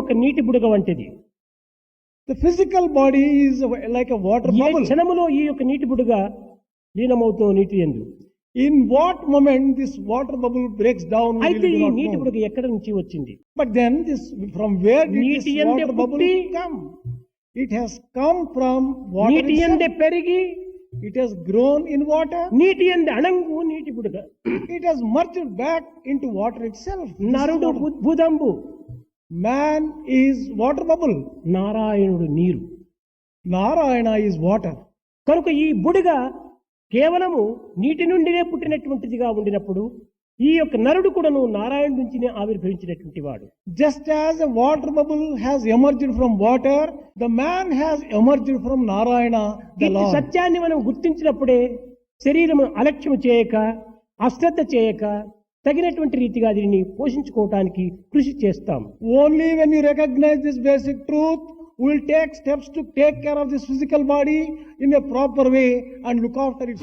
ఒక నీటి బుడగ వంటిది. The physical body is like a water A bubble. క్షణములో ఈ యొక్క నీటి బుడగ లీనమవుతూ నీటి యందు. In what moment this water bubble breaks down, we అయితే will ఈ not నీటి know. బుడగ ఎక్కడి నుంచి వచ్చింది? But then from where did నీటి this యందే water bubble పుట్టి, come? It has come from water నీటి యందే itself. పెరిగి, It has grown in water. నీటి యందే అణంగు నీటి బుడగ. It has merged back into water itself. This is నరుడు water. బుద్భుదంబు, Man is water bubble. నారాయణుడు నీరు. Narayana is water. కనుక ఈ బుడగ కేవలము నీటి నుండినే పుట్టినటువంటిదిగా ఉండినప్పుడు ఈ యొక్క నరుడు కూడాను నారాయణ నుంచినే ఆవిర్భవించినటువంటి వాడు. Just as a water bubble has emerged from water, the man has emerged from Narayana, the ఈ Lord. సత్యాన్ని మనం గుర్తించినప్పుడే శరీరము అలక్ష్యం చేయక, అశ్రద్ధ చేయక, తగినటువంటి రీతిగా దీనిని పోషించుకోవటానికి కృషి చేస్తాం. Only when you recognize this basic truth, we will take steps to take care of this physical body in a proper way and look after it.